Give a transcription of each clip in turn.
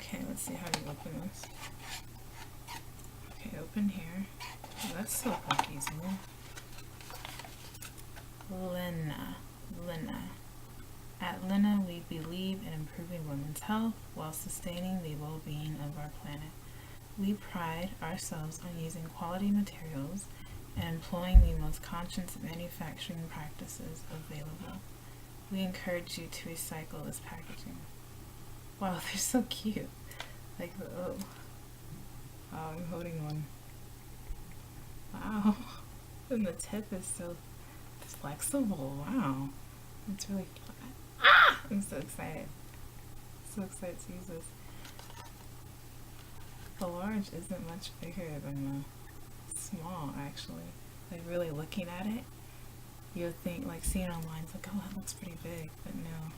Okay, let's see how you open this. Okay, open here. Oh, that's so confusing. Lena. At Lena, we believe in improving women's health while sustaining the well-being of our planet. We pride ourselves on using quality materials and employing the most conscious manufacturing practices available. We encourage you to recycle this packaging. Wow, they're so cute. Like, oh. Wow, I'm holding one. Wow. And the tip is so flexible. Wow. It's really flat. Ah! I'm so excited. So excited to use this. The large isn't much bigger than the small, actually. Like, really looking at it, you'll think, like, seeing online, it's like, oh, that looks pretty big, but no.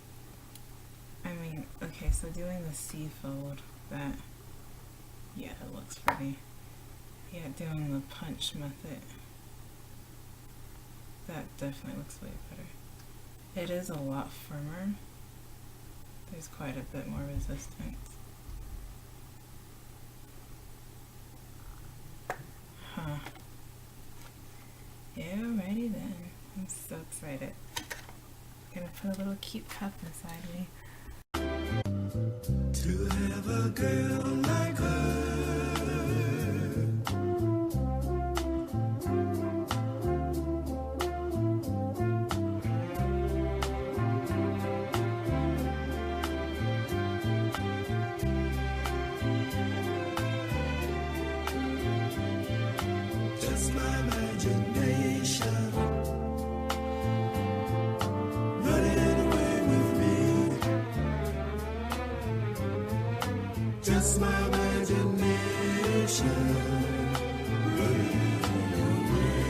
I mean, okay, so doing the C-fold, that, yeah, it looks pretty. Yeah, doing the punch method, that definitely looks way better. It is a lot firmer. There's quite a bit more resistance. Huh. Yeah, alrighty then. I'm so excited. I'm gonna put a little cute cup inside me. To have a girl like her. Just my imagination running away with me. Just my imagination running away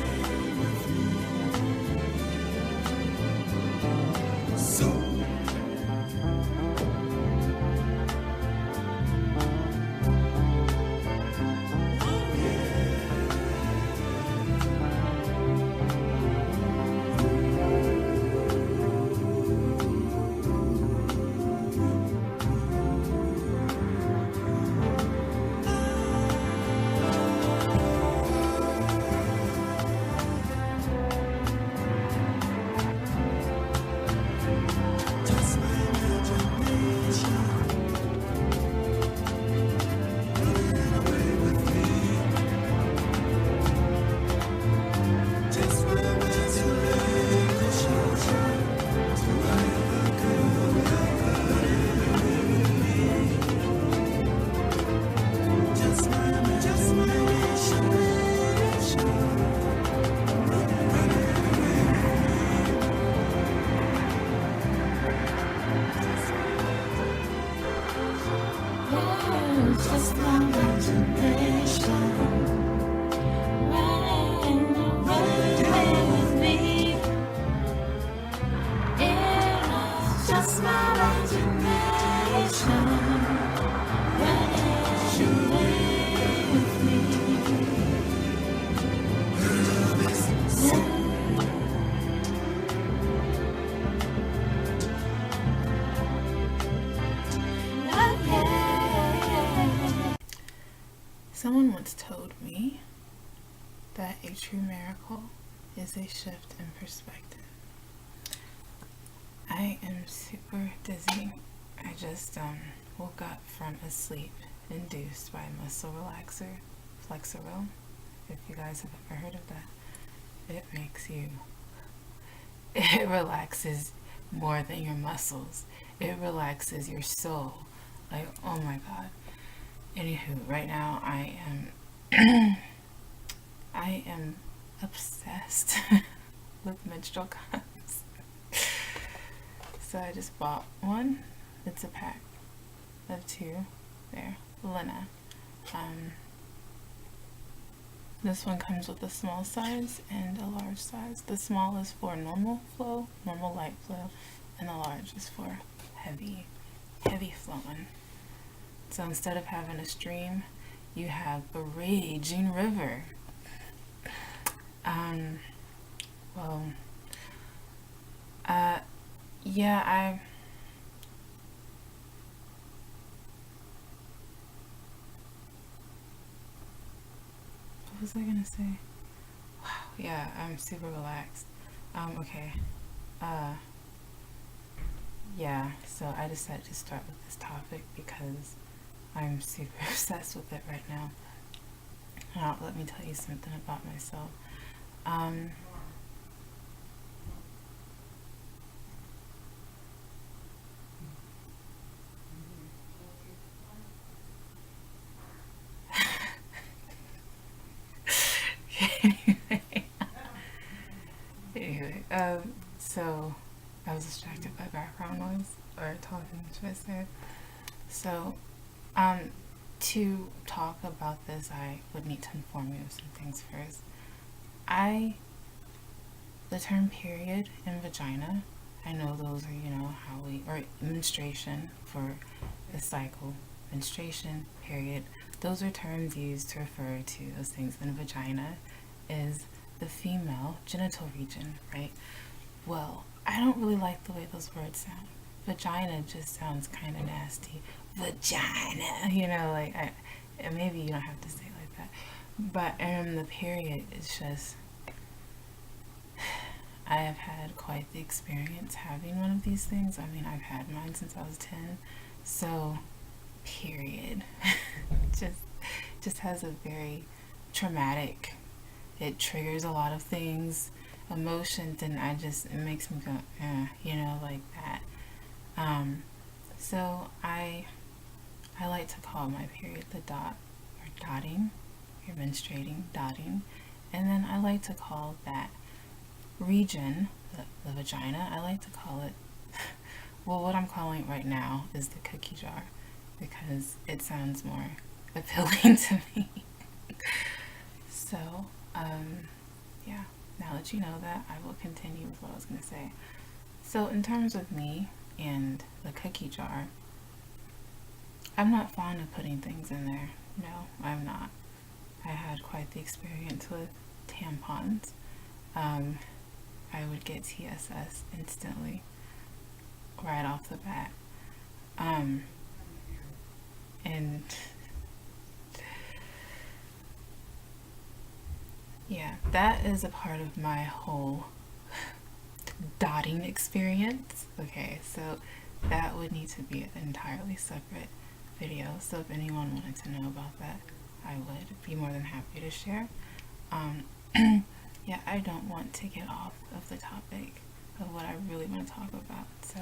with me. So just my imagination running away with me. Just my imagination. Do I have a girl like her running away with me? Just my imagination running away with me. It's just my imagination running away with me. It's just my imagination running away with me. Someone once told me that a true miracle is a shift in perspective. I am super dizzy. I just woke up from a sleep induced by muscle relaxer, Flexeril. If you guys have ever heard of that, it relaxes more than your muscles. It relaxes your soul. Like, oh my God. Anywho, right now I am obsessed with menstrual cups. So I just bought one. It's a pack of 2. There, Lena. This one comes with a small size and a large size. The small is for normal flow, normal light flow, and the large is for heavy flowing. So instead of having a stream, you have a raging river. was I gonna say? Wow, yeah, I'm super relaxed. Okay. Yeah, so I decided to start with this topic because I'm super obsessed with it right now. Now, let me tell you something about myself. Um, anyway, so I was distracted by background noise, or talking, should I say. So, to talk about this, I would need to inform you of some things first. The term period and vagina, I know those are, how or menstruation for the cycle, menstruation, period, those are terms used to refer to those things. And vagina is the female genital region, right? Well, I don't really like the way those words sound. Vagina just sounds kind of nasty. Vagina, maybe you don't have to say it like that. But the period is just, I have had quite the experience having one of these things. I mean, I've had mine since I was 10. So, period. just has a very traumatic, it triggers a lot of things, emotions, and it makes me go, like that. So I like to call my period the dot, or dotting. You're menstruating, dotting. And then I like to call that region, the vagina, I like to call it, well, what I'm calling it right now is the cookie jar, because it sounds more appealing to me. So, yeah, now that you know that, I will continue with what I was going to say. So, in terms of me and the cookie jar, I'm not fond of putting things in there. No, I'm not. I had quite the experience with tampons. I would get TSS instantly, right off the bat. And yeah, that is a part of my whole dotting experience. Okay, so that would need to be an entirely separate video. So if anyone wanted to know about that, I would be more than happy to share. Yeah, I don't want to get off of the topic of what I really want to talk about. So,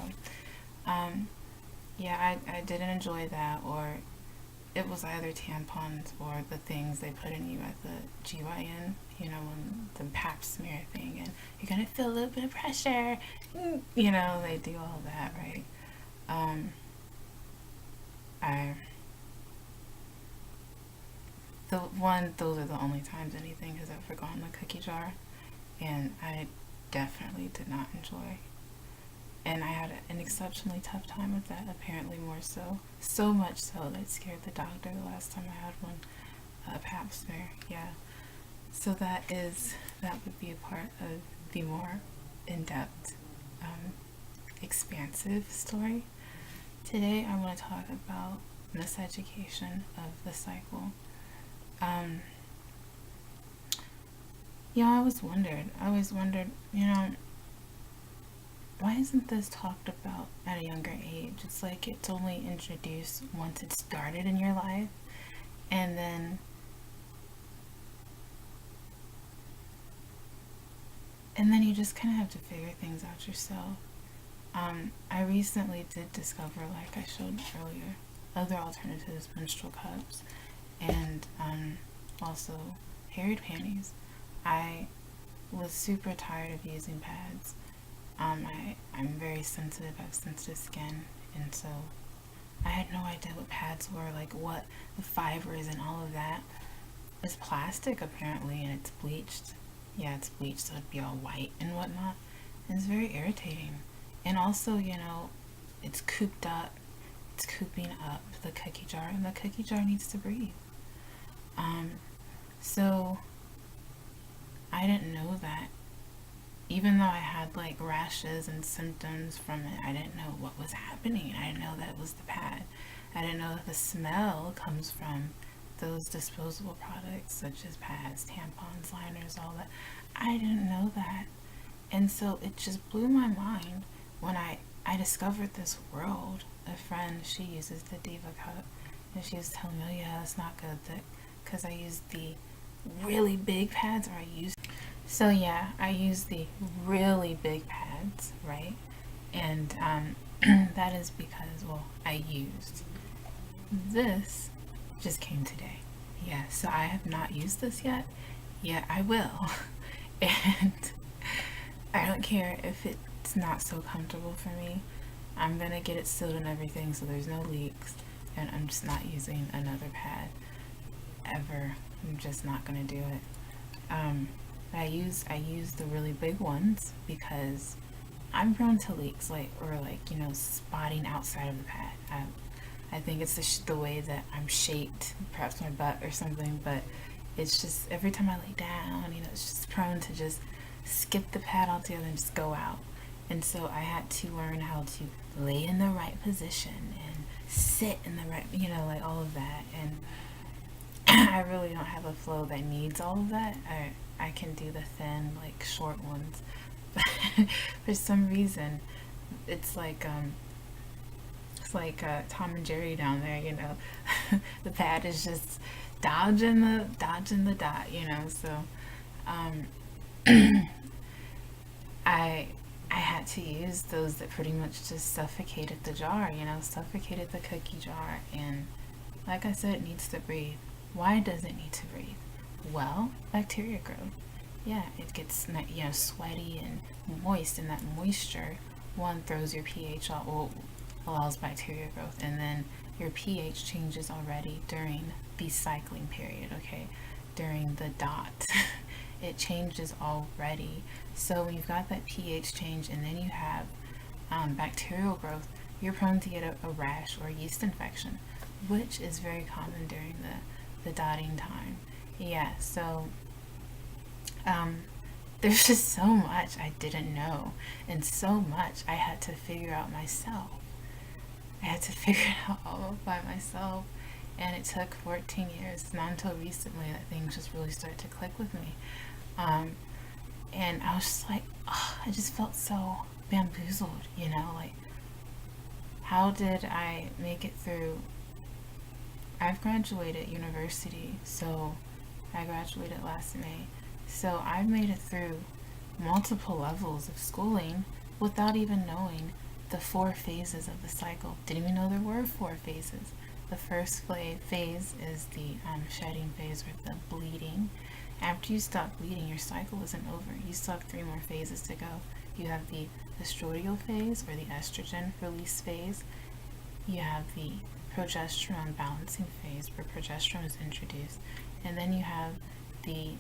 yeah, I didn't enjoy that, or it was either tampons or the things they put in you at the GYN, when the pap smear thing, and you're gonna feel a little bit of pressure, they do all that, right? Those are the only times anything has ever gone in the cookie jar, and I definitely did not enjoy. And I had an exceptionally tough time with that, apparently more so. So much so that it scared the doctor the last time I had one, a pap smear, yeah. So that would be a part of the more in-depth, expansive story. Today I want to talk about miseducation of the cycle. I always wondered, why isn't this talked about at a younger age? It's like it's only introduced once it started in your life, and then you just kind of have to figure things out yourself. I recently did discover, like I showed earlier, other alternatives, menstrual cups, and also period panties. I was super tired of using pads. I'm very sensitive, I have sensitive skin, and so I had no idea what pads were, like what the fibers and all of that. It's plastic apparently, and it's bleached. Yeah, it's bleached, so it'd be all white and whatnot. And it's very irritating. And also, it's cooped up. It's cooping up the cookie jar, and the cookie jar needs to breathe. So I didn't know that. Even though I had like rashes and symptoms from it, I didn't know what was happening. I didn't know that it was the pad. I didn't know that the smell comes from those disposable products such as pads, tampons, liners, all that. I didn't know that. And so it just blew my mind when I discovered this world. A friend, she uses the Diva Cup, and she was telling me, oh yeah, that's not good, because I use the really big pads, or so yeah, I use the really big pads, right? And that is because, well, I used this just came today. Yeah, so I have not used this yet. Yeah, I will. And I don't care if it's not so comfortable for me. I'm gonna get it sealed and everything so there's no leaks, and I'm just not using another pad ever. I'm just not gonna do it. I use the really big ones because I'm prone to leaks, or spotting outside of the pad. I think it's the way that I'm shaped, perhaps my butt or something, but it's just every time I lay down, it's just prone to just skip the pad altogether and just go out. And so I had to learn how to lay in the right position and sit in the right, all of that. And I really don't have a flow that needs all of that. I can do the thin, short ones. But for some reason, it's like Tom and Jerry down there, the pad is just dodging the dot, so I had to use those that pretty much just suffocated the jar, suffocated the cookie jar. And like I said, it needs to breathe. Why does it need to breathe? Well, bacteria growth. Yeah, it gets sweaty and moist, and that moisture, one, throws your pH off, allows bacteria growth, and then your pH changes already during the cycling period, okay? During the dot. It changes already. So when you've got that pH change and then you have bacterial growth, you're prone to get a rash or a yeast infection, which is very common during the dotting time. Yeah, so there's just so much I didn't know, and so much I had to figure out myself. I had to figure it out all by myself, and it took 14 years, not until recently that things just really started to click with me. And I was just like, oh, I just felt so bamboozled, how did I make it through? I've graduated university, so I graduated last May. So I've made it through multiple levels of schooling without even knowing the 4 phases of the cycle. Didn't even know there were 4 phases. The first phase is the shedding phase, or the bleeding. After you stop bleeding, your cycle isn't over. You still have 3 more phases to go. You have the estradiol phase, or the estrogen release phase. You have the progesterone balancing phase, where progesterone is introduced. And then you have the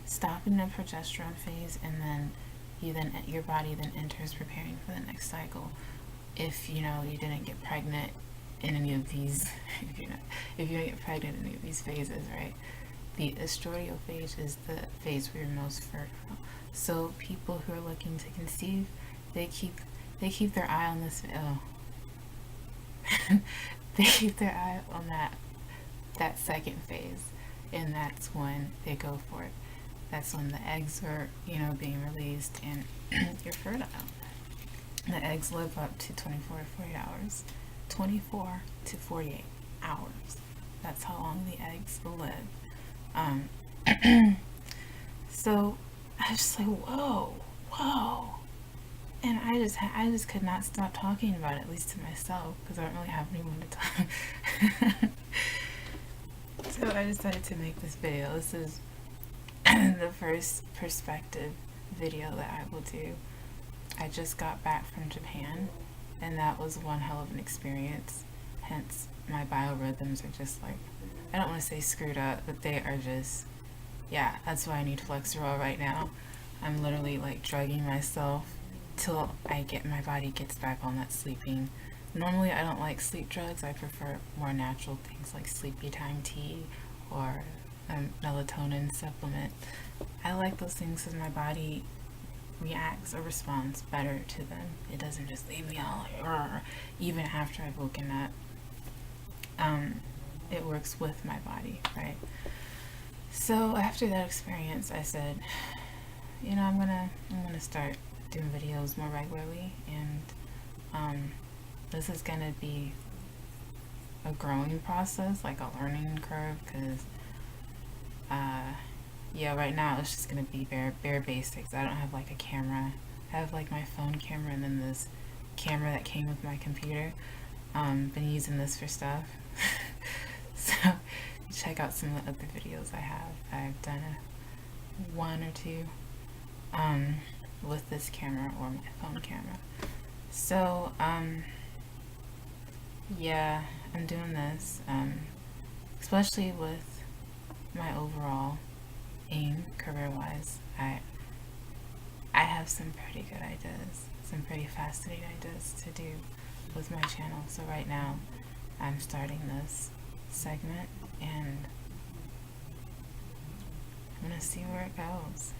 stopping the progesterone phase, and then your body then enters preparing for the next cycle. If you didn't get pregnant in any of these, if you don't get pregnant in any of these phases, right? The estradiol phase is the phase where you're most fertile. So people who are looking to conceive, they keep their eye on this. They keep their eye on that second phase, and that's when they go for it. That's when the eggs are, being released, and you're fertile. The eggs live up to 24 to 48 hours. 24 to 48 hours. That's how long the eggs will live. So I was just like, whoa. And I just could not stop talking about it, at least to myself, because I don't really have anyone to talk. So I decided to make this video. This is the first perspective video that I will do. I just got back from Japan, and that was one hell of an experience. Hence, my biorhythms are just I don't want to say screwed up, but they are just, yeah, that's why I need Flexeril right now. I'm literally drugging myself till my body gets back on that sleeping. Normally I don't like sleep drugs. I prefer more natural things like sleepy time tea or melatonin supplement. I like those things because my body reacts or responds better to them. It doesn't just leave me all even after I've woken up. it works with my body, right? So after that experience, I said, you know, I'm gonna start doing videos more regularly, and this is gonna be a growing process, like a learning curve, because yeah, right now it's just gonna be bare basics. I don't have like a camera. I have like my phone camera and then this camera that came with my computer. Been using this for stuff. So check out some of the other videos I have. I've done one or two with this camera or my phone camera. So yeah, I'm doing this, especially with my overall aim career-wise. I have some pretty good ideas, some pretty fascinating ideas to do with my channel. So right now I'm starting this segment and I'm gonna see where it goes.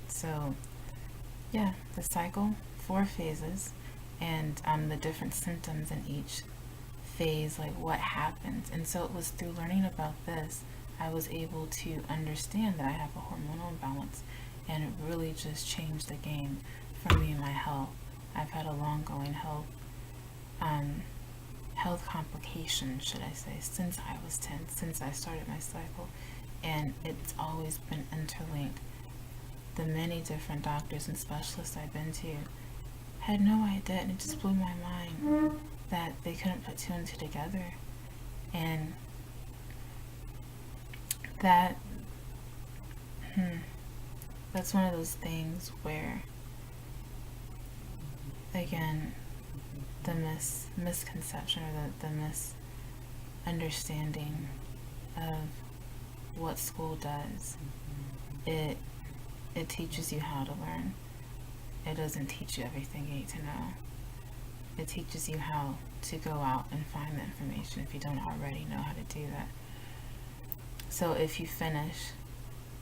So yeah, the cycle, 4 phases, and the different symptoms in each phase, like what happens. And so it was through learning about this I was able to understand that I have a hormonal imbalance, and it really just changed the game for me and my health. I've had a long-going health complication, should I say, since I was 10, since I started my cycle, and it's always been interlinked. The many different doctors and specialists I've been to had no idea, and it just blew my mind that they couldn't put 2 and 2 together. And that's one of those things where, again, the misconception or the misunderstanding of what school does. It teaches you how to learn. It doesn't teach you everything you need to know. It teaches you how to go out and find the information if you don't already know how to do that. So if you finish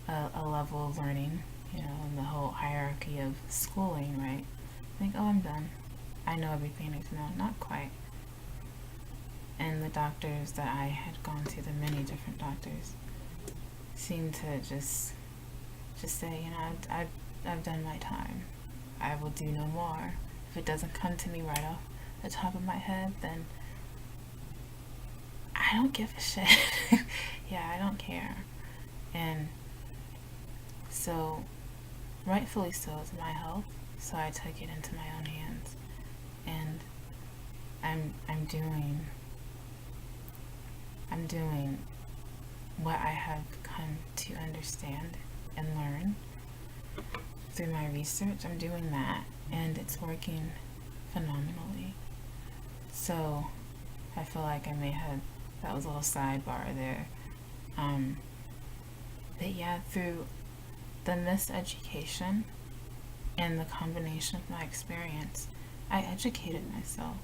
a level of learning, you know, in the whole hierarchy of schooling, right? Think, oh, I'm done. I know everything I need to know. Not quite. And the doctors that I had gone to, the many different doctors, seemed to just say, you know, I've done my time. I will do no more. If it doesn't come to me right off the top of my head, then I don't give a shit. Yeah, I don't care. And so, rightfully so, is my health. So I took it into my own hands, and I'm doing what I have come to understand and learn through my research. I'm doing that, and it's working phenomenally. So I feel like I may have, that was a little sidebar there. But yeah, through the miseducation and the combination of my experience, I educated myself.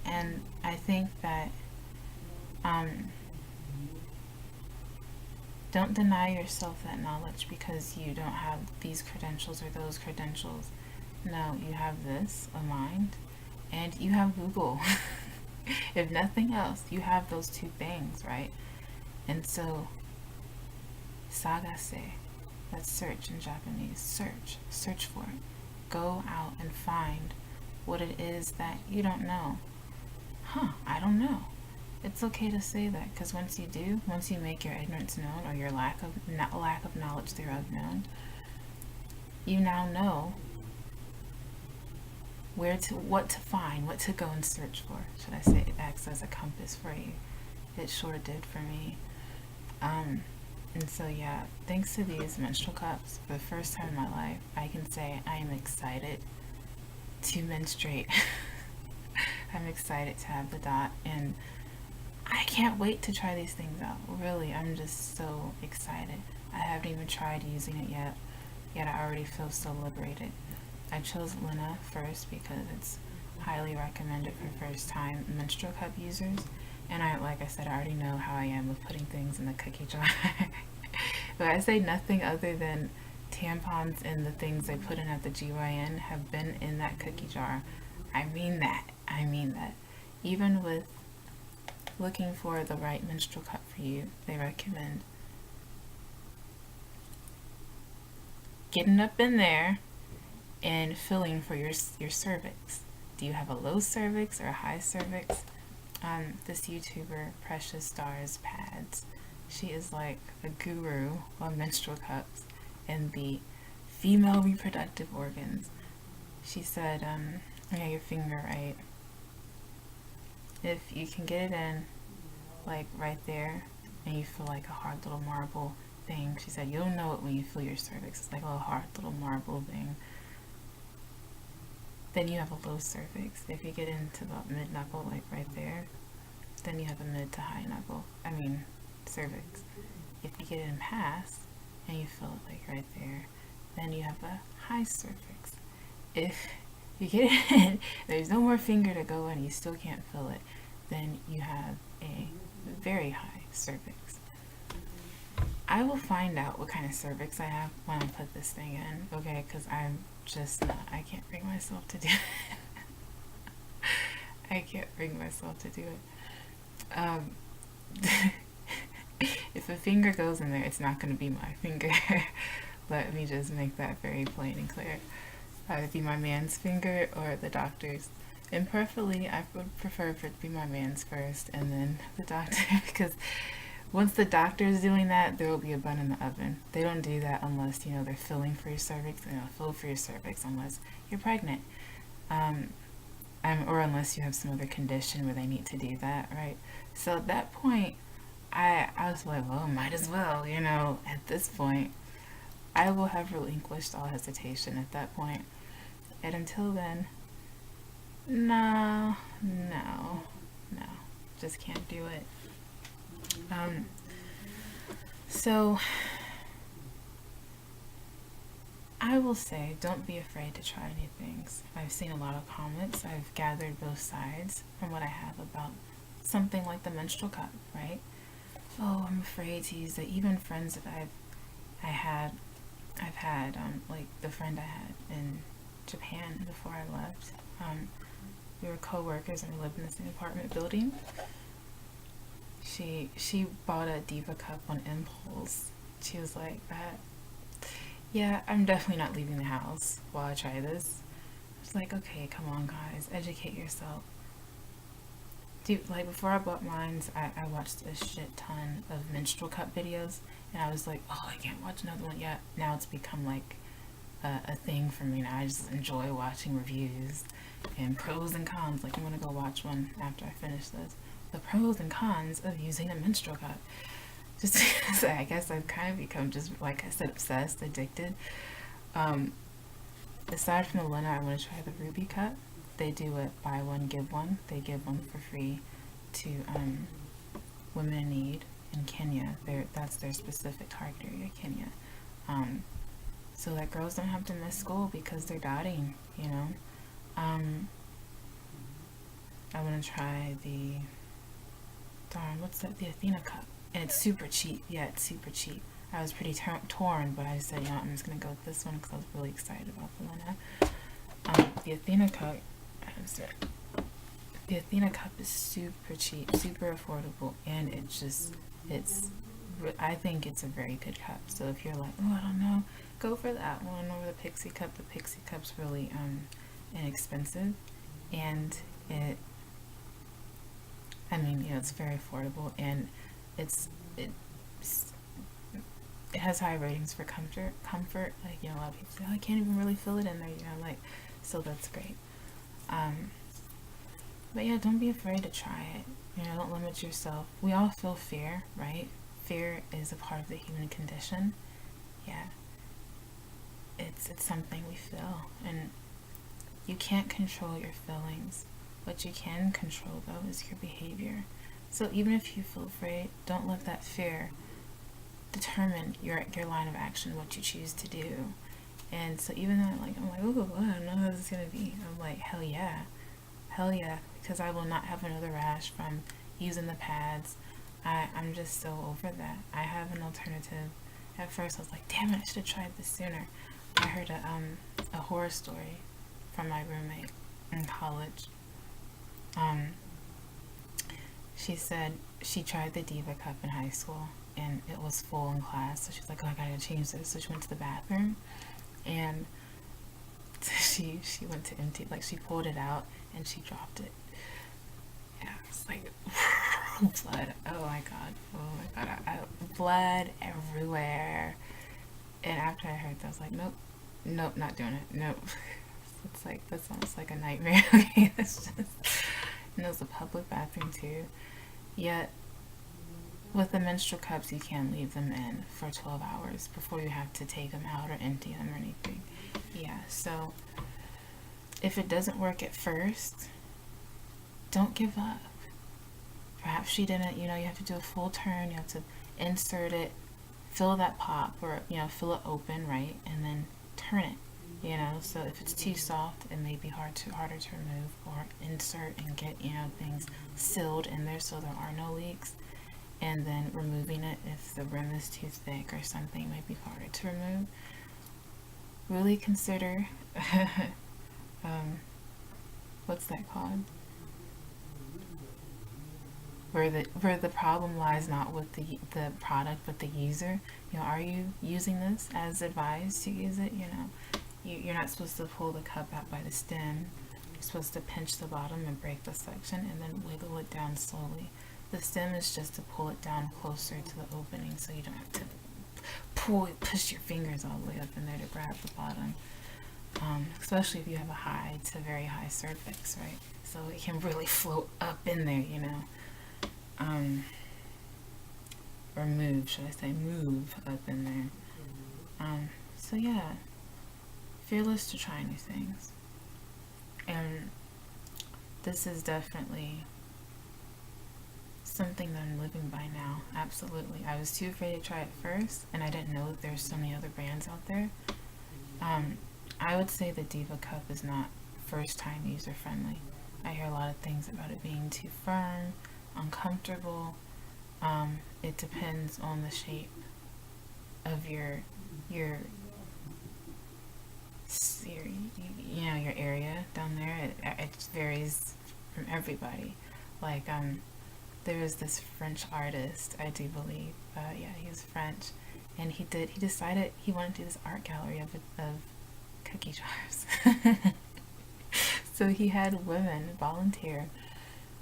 And I think that don't deny yourself that knowledge because you don't have these credentials or those credentials. No, you have this, a mind, and you have Google. If nothing else, you have those 2 things, right? And so, sagase, that's search in Japanese. Search for it. Go out and find what it is that you don't know. I don't know. It's okay to say that, because once you do, once you make your ignorance known or your lack of knowledge thereof known, you now know what to find, what to go and search for. Should I say it acts as a compass for you? It sure did for me. And so yeah, thanks to these menstrual cups, for the first time in my life, I can say I am excited to menstruate. I'm excited to have the dot, and I can't wait to try these things out. Really, I'm just so excited. I haven't even tried using it yet I already feel so liberated. I chose Lena first because it's highly recommended for first time menstrual cup users, and like I said, I already know how I am with putting things in the cookie jar. But I say nothing other than tampons and the things they put in at the GYN have been in that cookie jar. I mean that. Even with looking for the right menstrual cup for you, they recommend getting up in there and feeling for your cervix. Do you have a low cervix or a high cervix? This YouTuber, Precious Stars Pads, she is like a guru on menstrual cups and the female reproductive organs. She said, yeah, your finger, right? If you can get it in, like right there, and you feel like a hard little marble thing, she said, you'll know it when you feel your cervix. It's like a little hard little marble thing. Then you have a low cervix. If you get into about mid knuckle, like right there, then you have a mid to high knuckle. Cervix. If you get it in past and you feel it like right there, then you have a high cervix. If you get it in, there's no more finger to go in, you still can't feel it, then you have a very high cervix. I will find out what kind of cervix I have when I put this thing in, okay? Because I'm just not, I can't bring myself to do it. I can't bring myself to do it. If a finger goes in there, it's not going to be my finger. Let me just make that very plain and clear. It'd be my man's finger or the doctor's. And preferably, I would prefer for it to be my man's first and then the doctor, because once the doctor is doing that, there will be a bun in the oven. They don't do that unless, you know, they're filling for your cervix. They don't fill for your cervix unless you're pregnant. Or unless you have some other condition where they need to do that, right? So at that point, I was like, well, might as well, you know, at this point. I will have relinquished all hesitation at that point. And until then, no, just can't do it. So I will say, don't be afraid to try new things. I've seen a lot of comments. I've gathered both sides from what I have about something like the menstrual cup, right? Oh, I'm afraid to use it. Even friends that I've had, like the friend I had in Japan before I left. We were co-workers and we lived in the same apartment building. She bought a Diva cup on impulse. She was like, yeah, I'm definitely not leaving the house while I try this. I was like, okay, come on guys, educate yourself. Dude, like before I bought mine, I watched a shit ton of menstrual cup videos, and I was like, oh, I can't watch another one yet. Now it's become like a thing for me now. I just enjoy watching reviews and pros and cons. Like I'm gonna go watch one after I finish this. The pros and cons of using a menstrual cup. Just because I guess I've kind of become just, like I said, obsessed, addicted. Aside from the Lena, I want to try the Ruby cup. They do it buy one, give one. They give one for free to women in need in Kenya. That's their specific target area, Kenya. So that girls don't have to miss school because they're dotting, you know. I want to try the, the Athena cup. And it's super cheap. Yeah, it's super cheap. I was pretty torn, but I said, you know, I'm just going to go with this one because I was really excited about the Lena. The Athena cup, the Athena cup is super cheap, super affordable, and I think it's a very good cup. So if you're like, oh, I don't know, go for that one over the Pixie cup. The Pixie cup's really inexpensive, and it it's very affordable, and it has high ratings for comfort. Like, you know, a lot of people say, oh, I can't even really feel it in there, you know, like, so that's great. But yeah, don't be afraid to try it. You know, don't limit yourself. We all feel fear, right? Fear is a part of the human condition. Yeah. It's something we feel, and you can't control your feelings. What you can control, though, is your behavior. So even if you feel afraid, don't let that fear determine your line of action, what you choose to do. And so even though I'm like, ooh, I don't know how this is going to be, I'm like, hell yeah, because I will not have another rash from using the pads. I'm just so over that. I have an alternative. At first I was like, damn it, I should have tried this sooner. I heard a horror story from my roommate in college. she said she tried the Diva Cup in high school and it was full in class. So she's like, oh, I gotta change this. So she went to the bathroom and she went to empty, like she pulled it out and she dropped it. Yeah, it's like blood. Oh my god. Blood everywhere. And after I heard that, I was like, nope, not doing it. Nope. It's like, that's almost like a nightmare. It's just, and it was a public bathroom too. Yet, with the menstrual cups, you can't leave them in for 12 hours before you have to take them out or empty them or anything. Yeah, so if it doesn't work at first, don't give up. Perhaps she didn't, you have to do a full turn, you have to insert it, fill that pop, or, fill it open, right, and then turn it. So if it's too soft, it may be harder to remove or insert and get, things sealed in there so there are no leaks. And then removing it, if the rim is too thick or something, might be harder to remove. Really consider, what's that called? Where the problem lies not with the product but the user. Are you using this as advised to use it? You're not supposed to pull the cup out by the stem. You're supposed to pinch the bottom and break the suction and then wiggle it down slowly. The stem is just to pull it down closer to the opening so you don't have to push your fingers all the way up in there to grab the bottom. Especially if you have a high to very high cervix, right? So it can really float up in there, or move, should I say, move up in there. So yeah, fearless to try new things. And this is definitely something that I'm living by now. Absolutely. I was too afraid to try it first, and I didn't know that there's so many other brands out there. I would say the Diva Cup is not first time user friendly. I hear a lot of things about it being too firm, uncomfortable. It depends on the shape of your area down there. It varies from everybody. Like there was this French artist, I do believe. He was French, and he decided he wanted to do this art gallery of cookie jars. So he had women volunteer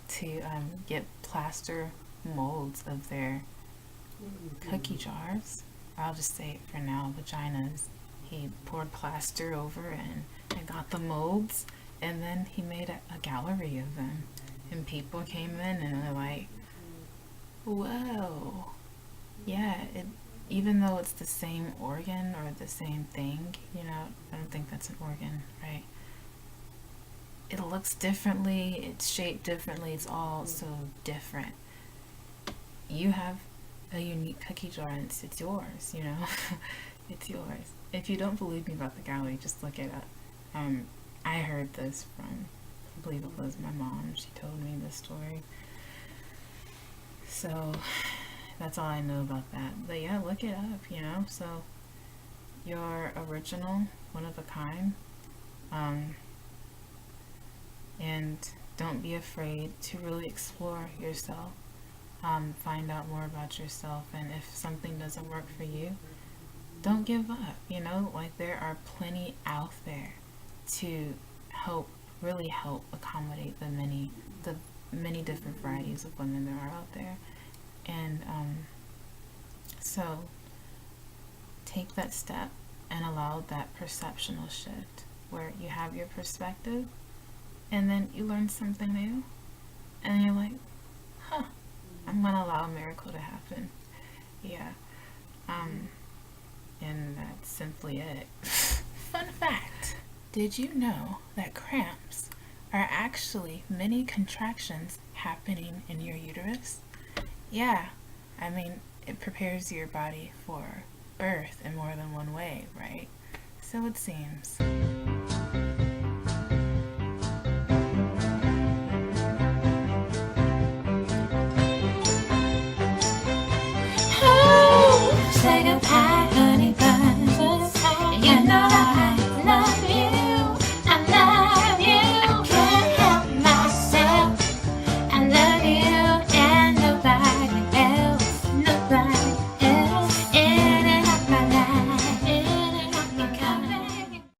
to get plaster molds of their cookie jars. I'll just say it for now, vaginas. He poured plaster over and got the molds, and then he made a gallery of them. And people came in and they're like, whoa. Yeah, even though it's the same organ or the same thing, I don't think that's an organ, right? It looks differently, it's shaped differently, it's all so different. You have a unique cookie jar and it's yours, It's yours. If you don't believe me about the gallery, just look it up. I heard this from, I believe it was my mom. She told me this story. So that's all I know about that. But yeah, look it up, So you're original, one of a kind. And don't be afraid to really explore yourself. Find out more about yourself, and if something doesn't work for you, don't give up. Like there are plenty out there to really help accommodate the many different varieties of women there are out there. And so take that step and allow that perceptional shift where you have your perspective and then you learn something new and you're like, I'm gonna allow a miracle to happen. Yeah. And that's simply it. Fun fact. Did you know that cramps are actually many contractions happening in your uterus? Yeah. I mean, it prepares your body for birth in more than one way, right? So it seems. Say goodbye.